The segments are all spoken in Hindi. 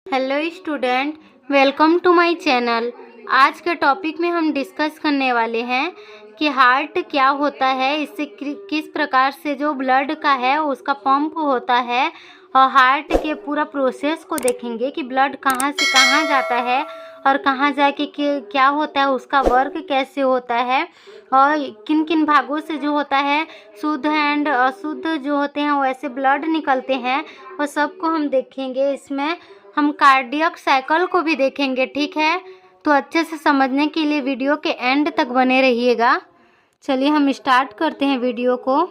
Hello student, welcome to my channel. आज के टॉपिक में हम डिस्कस करने वाले हैं कि हार्ट क्या होता है, इससे किस प्रकार से जो ब्लड का है उसका पंप होता है, और हार्ट के पूरा प्रोसेस को देखेंगे कि ब्लड कहाँ से कहाँ जाता है और कहाँ जाके क्या होता है, उसका वर्क कैसे होता है, और किन किन भागों से जो होता है शुद्ध एंड अशुद्ध जो होते हैं वैसे ब्लड निकलते हैं, वो सबको हम देखेंगे। इसमें हम कार्डियक साइकिल को भी देखेंगे, ठीक है। तो अच्छे से समझने के लिए वीडियो के एंड तक बने रहिएगा। चलिए हम स्टार्ट करते हैं वीडियो को।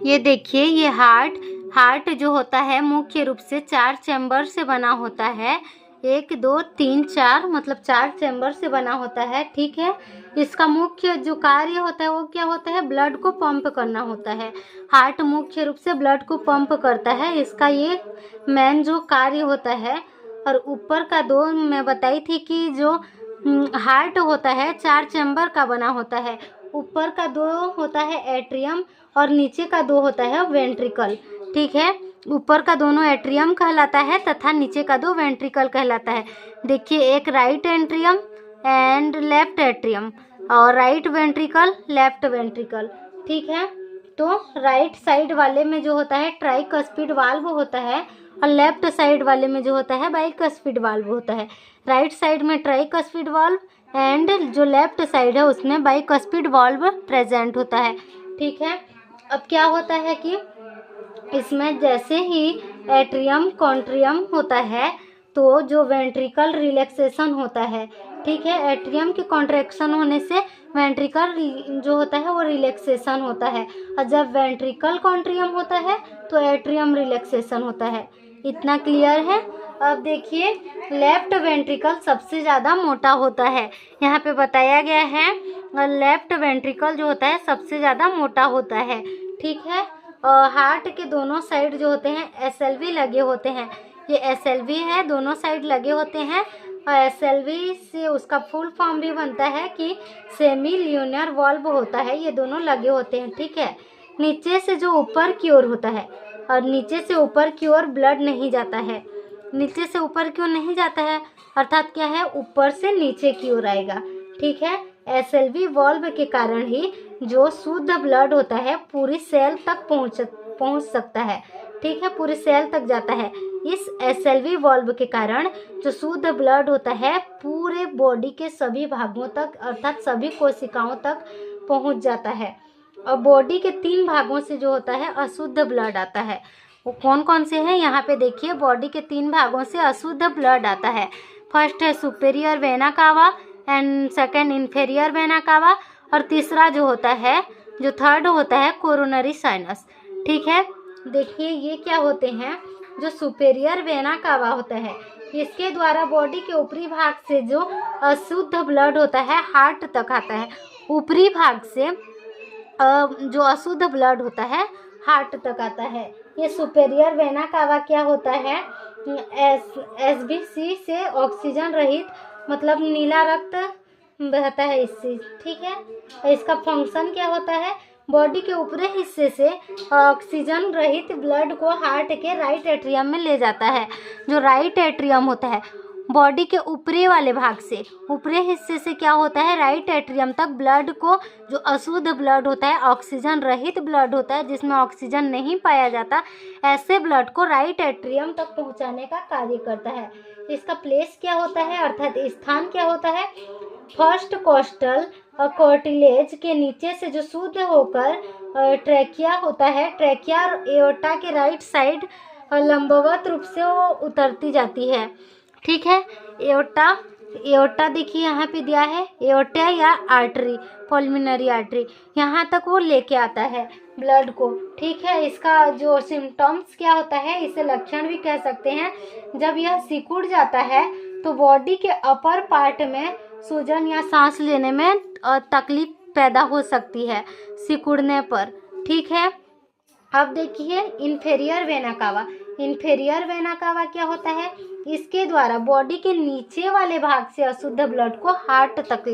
ये देखिए, ये हार्ट जो होता है मुख्य रूप से 4 चैम्बर से बना होता है। 1 2 3 4 मतलब 4 चैम्बर से बना होता है, ठीक है। इसका मुख्य जो कार्य होता है वो क्या होता है, ब्लड को पंप करना होता है। हार्ट मुख्य रूप से ब्लड को पंप करता है, इसका ये मेन जो कार्य होता है। और ऊपर का 2 मैं बताई थी कि जो हार्ट होता है 4 चैम्बर का बना होता है। ऊपर का 2 होता है एट्रियम और नीचे का 2 होता है वेंट्रिकल, ठीक है। ऊपर का दोनों एट्रियम कहलाता है तथा नीचे का 2 वेंट्रिकल कहलाता है। देखिए, एक right atrium and left atrium, और राइट वेंट्रिकल लेफ्ट वेंट्रिकल, ठीक है। तो राइट साइड वाले में जो होता है ट्राइकस्पिड वाल्व होता है, और लेफ्ट साइड वाले में जो होता है बाइकस्पिड वाल्व होता है। राइट साइड में ट्राइकस्पिड वाल्व एंड जो लेफ्ट साइड है उसमें बाइकस्पिड वाल्व प्रेजेंट होता है, ठीक है। अब क्या होता है कि इसमें जैसे ही एट्रियम कॉन्ट्रियम होता है तो जो वेंट्रिकल रिलैक्सेशन होता है, ठीक है। एट्रियम के कॉन्ट्रैक्शन होने से वेंट्रिकल जो होता है वो रिलैक्सेशन होता है, और जब वेंट्रिकल कॉन्ट्रियम होता है तो एट्रियम रिलैक्सेशन होता है। इतना क्लियर है। अब देखिए, लेफ्ट वेंट्रिकल सबसे ज़्यादा मोटा होता है, यहाँ पे बताया गया है। और लेफ्ट वेंट्रिकल जो होता है सबसे ज़्यादा मोटा होता है, ठीक है। और हार्ट के दोनों साइड जो होते हैं एसएलवी लगे होते हैं। ये एसएलवी है, दोनों साइड लगे होते हैं। और एसएलवी से उसका फुल फॉर्म भी बनता है कि सेमी ल्यूनर वाल्व होता है। ये दोनों लगे होते हैं, ठीक है। नीचे से जो ऊपर की ओर होता है, और नीचे से ऊपर की ओर ब्लड नहीं जाता है। नीचे से ऊपर की ओर नहीं जाता है अर्थात क्या है, ऊपर से नीचे की ओर आएगा, ठीक है। एसएलवी वाल्व के कारण ही जो शुद्ध ब्लड होता है पूरी सेल तक पहुंच सकता है, ठीक है, पूरी सेल तक जाता है। इस एसएलवी वाल्व के कारण जो शुद्ध ब्लड होता है पूरे बॉडी के सभी भागों तक अर्थात सभी कोशिकाओं तक पहुंच जाता है। और बॉडी के 3 भागों से जो होता है अशुद्ध ब्लड आता है। वो कौन कौन से हैं, यहाँ पे देखिए। बॉडी के 3 भागों से अशुद्ध ब्लड आता है। फर्स्ट है superior vena cava and second inferior vena cava, और तीसरा जो होता है, जो थर्ड होता है कोरोनरी साइनस, ठीक है। देखिए, ये क्या होते हैं, जो सुपेरियर वेना कावा होता है इसके द्वारा बॉडी के ऊपरी भाग से जो अशुद्ध ब्लड होता है हार्ट तक आता है। ऊपरी भाग से जो अशुद्ध ब्लड होता है हार्ट तक आता है। ये सुपेरियर वेना कावा क्या होता है, एसबीसी से ऑक्सीजन रहित मतलब नीला रक्त बहता है इससे, ठीक है। और इसका फंक्शन क्या होता है, बॉडी के ऊपरी हिस्से से ऑक्सीजन रहित ब्लड को हार्ट के राइट एट्रियम में ले जाता है। जो राइट एट्रियम होता है बॉडी के ऊपरी वाले भाग से, ऊपरी हिस्से से क्या होता है, राइट एट्रियम तक ब्लड को, जो अशुद्ध ब्लड होता है ऑक्सीजन रहित ब्लड होता है जिसमें ऑक्सीजन नहीं पाया जाता, ऐसे ब्लड को राइट एट्रियम तक पहुंचाने का कार्य करता है। इसका प्लेस क्या होता है अर्थात स्थान क्या होता है, फर्स्ट कोस्टल कार्टिलेज के नीचे से जो शुद्ध होकर ट्रैकिया होता है, ट्रैकिया एओर्टा के राइट साइड लंबवत रूप से वो उतरती जाती है, ठीक है। एओर्टा देखिए यहाँ पे दिया है, एओर्टा या आर्टरी, पल्मोनरी आर्टरी, यहाँ तक वो लेके आता है ब्लड को, ठीक है। इसका जो सिम्टम्स क्या होता है, इसे लक्षण भी कह सकते हैं। जब यह सिकुड़ जाता है तो बॉडी के अपर पार्ट में सूजन या सांस लेने में तकलीफ पैदा हो सकती है सिकुड़ने पर, ठीक है। अब देखिए inferior vena cava. Inferior vena cava क्या होता है, इसके द्वारा बॉडी के नीचे वाले भाग से अशुद्ध ब्लड को हार्ट तक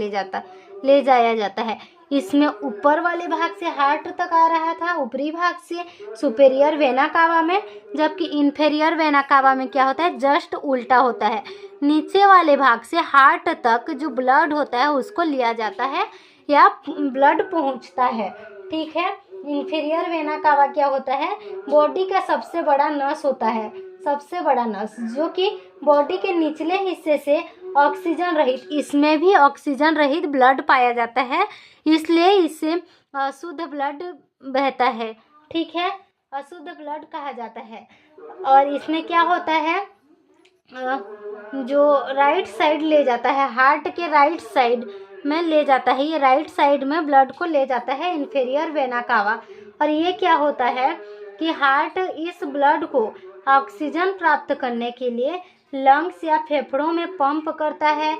ले जाया जाता है। इसमें ऊपर वाले भाग से हार्ट तक आ रहा था, ऊपरी भाग से सुपेरियर वेना कावा में, जबकि इन्फेरियर वेना कावा में क्या होता है, जस्ट उल्टा होता है। नीचे वाले भाग से हार्ट तक जो ब्लड होता है उसको लिया जाता है या ब्लड पहुंचता है। ठीक है, इन्फीरियर वेना कावा क्या होता है, बॉडी का सबसे बड़ा नस होता है, सबसे बड़ा नस, जो कि बॉडी के निचले हिस्से से ऑक्सीजन रहित, इसमें भी ऑक्सीजन रहित ब्लड पाया जाता है, इसलिए इसे अशुद्ध ब्लड बहता है। ठीक है, अशुद्ध ब्लड कहा जाता है। और इसमें क्या होता है, जो राइट साइड ले जाता है, हार्ट के राइट साइड में ले जाता है, ये राइट साइड में ब्लड को ले जाता है इन्फीरियर वेना कावा। और ये क्या होता है कि हार्ट इस ब्लड को ऑक्सीजन प्राप्त करने के लिए लंग्स या फेफड़ों में पंप करता है,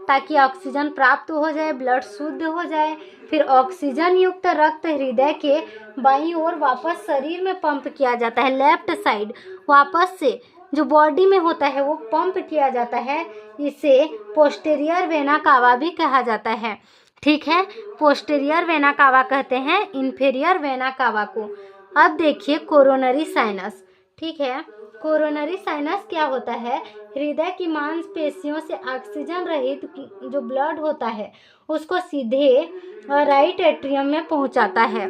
ताकि ऑक्सीजन प्राप्त हो जाए, ब्लड शुद्ध हो जाए। फिर ऑक्सीजन युक्त रक्त हृदय के बाईं ओर वापस शरीर में पंप किया जाता है, लेफ्ट साइड वापस से जो बॉडी में होता है वो पंप किया जाता है। इसे पोस्टीरियर वेना कावा भी कहा जाता है। ठीक है, पोस्टीरियर वेना कावा कहते हैं इन्फीरियर वेना कावा को। अब देखिए कोरोनरी साइनस। ठीक है, कोरोनरी साइनस क्या होता है, हृदय की मांसपेशियों से ऑक्सीजन रहित जो ब्लड होता है उसको सीधे राइट एट्रियम में पहुंचाता है।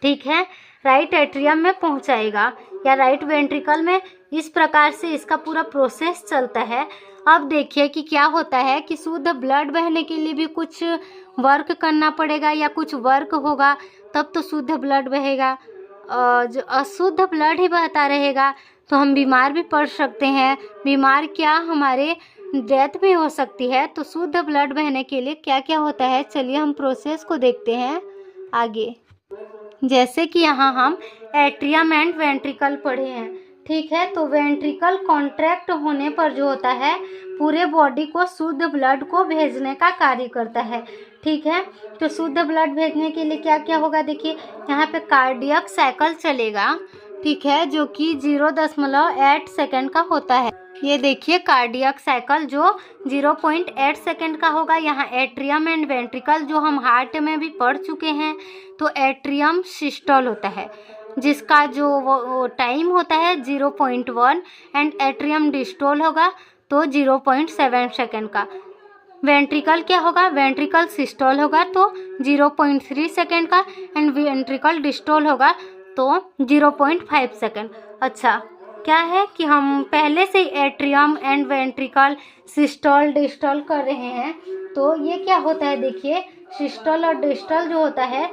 ठीक है, राइट एट्रियम में पहुंचाएगा या राइट वेंट्रिकल में, इस प्रकार से इसका पूरा प्रोसेस चलता है। अब देखिए कि क्या होता है कि शुद्ध ब्लड बहने के लिए भी कुछ वर्क करना पड़ेगा या कुछ वर्क होगा तब तो शुद्ध ब्लड बहेगा। जो अशुद्ध ब्लड ही बहता रहेगा तो हम बीमार भी पड़ सकते हैं, बीमार क्या हमारे डेथ भी हो सकती है। तो शुद्ध ब्लड बहने के लिए क्या क्या होता है, चलिए हम प्रोसेस को देखते हैं आगे। जैसे कि यहाँ हम एट्रियम एंड वेंट्रिकल पढ़े हैं। ठीक है, तो वेंट्रिकल कॉन्ट्रैक्ट होने पर जो होता है पूरे बॉडी को शुद्ध ब्लड को भेजने का कार्य करता है। ठीक है, तो शुद्ध ब्लड भेजने के लिए क्या क्या होगा, देखिए यहाँ पे कार्डियक साइकिल चलेगा। ठीक है, जो कि 0.8 सेकेंड का होता है। ये देखिए कार्डियक साइकिल जो 0.8 सेकेंड का होगा। यहाँ एट्रियम एंड वेंट्रिकल जो हम हार्ट में भी पढ़ चुके हैं, तो एट्रियम सिस्टोल होता है जिसका जो वो टाइम होता है 0.1 एंड एट्रियम डिस्टोल होगा तो 0.7 सेकेंड का। वेंट्रिकल क्या होगा, वेंट्रिकल सिस्टोल होगा तो 0.3 सेकेंड का एंड वेंट्रिकल डिस्टोल होगा तो 0.5 सेकेंड। अच्छा, क्या है कि हम पहले से atrium and ventricle systole diastole कर रहे हैं, तो ये क्या होता है, देखिए सिस्टोल और डिस्टोल जो होता है,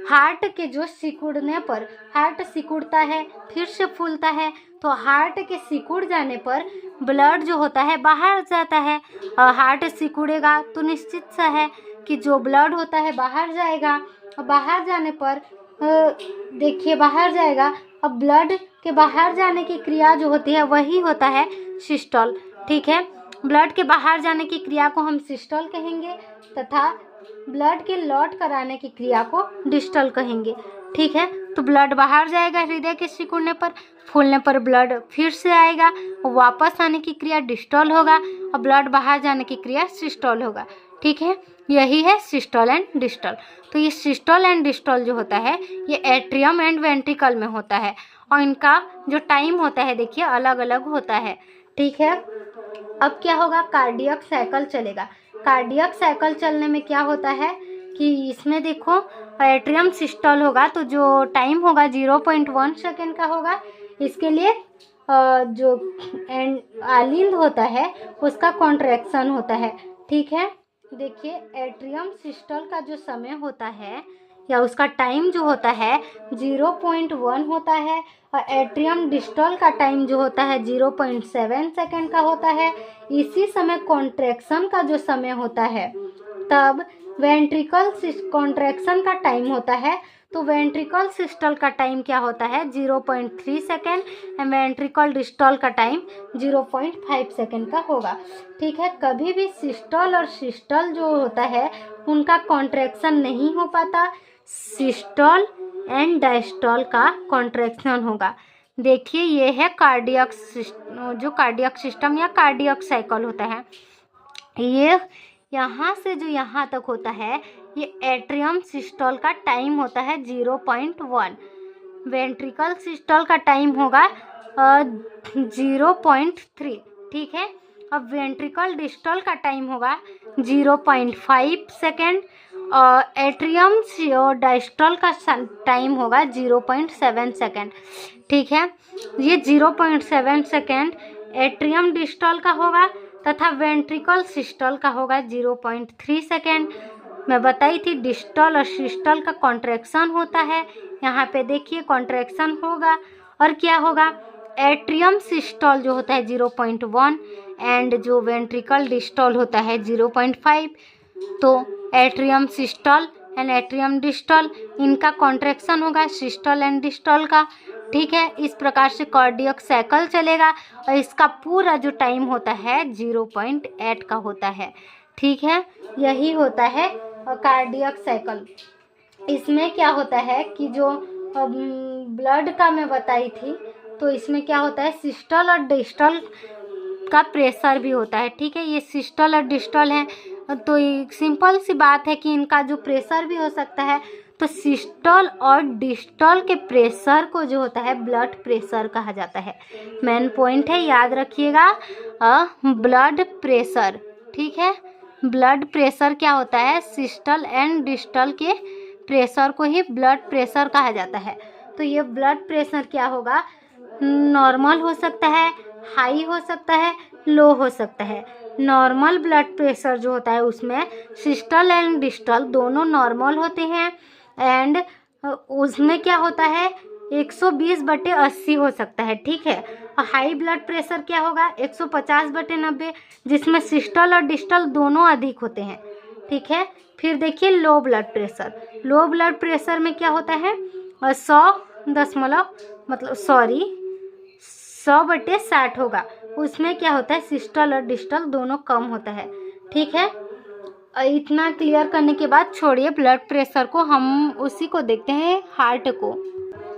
हार्ट के जो सिकुड़ने पर, हार्ट सिकुड़ता है फिर से फूलता है, तो हार्ट के सिकुड़ जाने पर ब्लड जो होता है बाहर जाता है। हार्ट सिकुड़ेगा तो निश्चित सा है कि जो ब्लड होता है बाहर जाएगा, और बाहर जाने पर देखिए बाहर जाएगा। अब ब्लड के बाहर जाने की क्रिया जो होती है वही होता है सिस्टोल। ठीक है, ब्लड के बाहर जाने की क्रिया को हम सिस्टोल कहेंगे तथा ब्लड के लौट कर आने की क्रिया को डिस्टोल कहेंगे। ठीक है, तो ब्लड बाहर जाएगा हृदय के सिकुड़ने पर, फूलने पर ब्लड फिर से आएगा, वापस आने की क्रिया डिस्टोल होगा और ब्लड बाहर जाने की क्रिया सिस्टोल होगा। ठीक है, यही है सिस्टोल एंड डिस्टोल। तो ये सिस्टोल एंड डिस्टोल जो होता है ये एट्रियम एंड वेंट्रिकल में होता है और इनका जो टाइम होता है देखिए अलग अलग होता है। ठीक है, अब क्या होगा, कार्डियक साइकिल चलेगा। कार्डियक साइकिल चलने में क्या होता है कि इसमें देखो एट्रियम सिस्टोल होगा तो जो टाइम होगा 0.1 सेकेंड का होगा। इसके लिए जो आलिंद होता है उसका कॉन्ट्रैक्शन होता है। ठीक है, देखिए एट्रियम सिस्टोल का जो समय होता है या उसका टाइम जो होता है 0.1 होता है और एट्रियम डिस्टोल का टाइम जो होता है 0.7 सेकेंड का होता है। इसी समय कॉन्ट्रैक्शन का जो समय होता है तब वेंट्रिकल कॉन्ट्रैक्शन का टाइम होता है, तो वेंट्रिकल सिस्टोल का टाइम क्या होता है 0.3 सेकेंड एंड वेंट्रिकल डिस्टोल का टाइम 0.5 सेकेंड का होगा। ठीक है, कभी भी सिस्टोल और सिस्टोल जो होता है उनका कॉन्ट्रैक्शन नहीं हो पाता, सिस्टोल एंड डायस्टोल का कॉन्ट्रैक्शन होगा। देखिए ये है कार्डियक जो कार्डियक सिस्टम या कार्डियक साइकिल होता है। ये यहाँ से जो यहाँ तक होता है ये एट्रियम सिस्टोल का टाइम होता है 0.1। वेंट्रिकल सिस्टोल का टाइम होगा 0.3। ठीक है। अब वेंट्रिकल डिस्टोल का टाइम होगा 0.5 सेकेंड और एट्रियम डायस्टोल का टाइम होगा 0.7 सेकेंड। ठीक है। ये 0.7 सेकेंड एट्रियम डिस्टोल का होगा तथा वेंट्रिकल सिस्टोल का होगा 0.3 सेकेंड। मैं बताई थी डिस्टोल और सिस्टोल का कॉन्ट्रैक्शन होता है। यहाँ पे देखिए कॉन्ट्रैक्शन होगा और क्या होगा, एट्रियम सिस्टोल जो होता है 0.1 एंड जो वेंट्रिकल डिस्टोल होता है 0.5। तो atrium systole and atrium diastole इनका कॉन्ट्रैक्शन होगा सिस्टोल एंड डिस्टोल का। ठीक है। इस प्रकार से कार्डियक साइकिल चलेगा और इसका पूरा जो टाइम होता है 0.8 का होता है। ठीक है। यही होता है कार्डियक साइकिल। इसमें क्या होता है कि जो ब्लड का मैं बताई थी तो इसमें क्या होता है सिस्टोल और डिस्टोल का प्रेशर भी होता है। ठीक है। ये सिस्टोल और डिस्टोल है तो एक सिंपल सी बात है कि इनका जो प्रेशर भी हो सकता है। तो सिस्टोल और डिस्टोल के प्रेशर को जो होता है ब्लड प्रेशर कहा जाता है। मेन पॉइंट है, याद रखिएगा, ब्लड प्रेशर। ठीक है। ब्लड प्रेशर क्या होता है, सिस्टोल एंड डिस्टोल के प्रेशर को ही ब्लड प्रेशर कहा जाता है। तो ये ब्लड प्रेशर क्या होगा, नॉर्मल हो सकता है, हाई हो सकता है, लो हो सकता है। नॉर्मल ब्लड प्रेशर जो होता है उसमें सिस्टोल एंड डिस्टोल दोनों नॉर्मल होते हैं एंड उसमें क्या होता है 120/80 हो सकता है। ठीक है। और हाई ब्लड प्रेशर क्या होगा 150/90, जिसमें सिस्टोल और डिस्टोल दोनों अधिक होते हैं। ठीक है। फिर देखिए low blood pressure. Low blood pressure में क्या होता है 100/60 होगा। उसमें क्या होता है सिस्टोल और डिस्टोल दोनों कम होता है। ठीक है। इतना क्लियर करने के बाद छोड़िए ब्लड प्रेशर को, हम उसी को देखते हैं हार्ट को।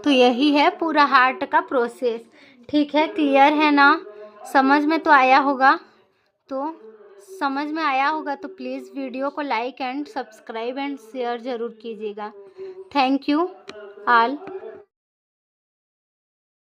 तो यही है पूरा हार्ट का प्रोसेस। ठीक है। क्लियर है ना, समझ में तो आया होगा। तो समझ में आया होगा तो प्लीज़ वीडियो को like and subscribe and share ज़रूर कीजिएगा। Thank you all.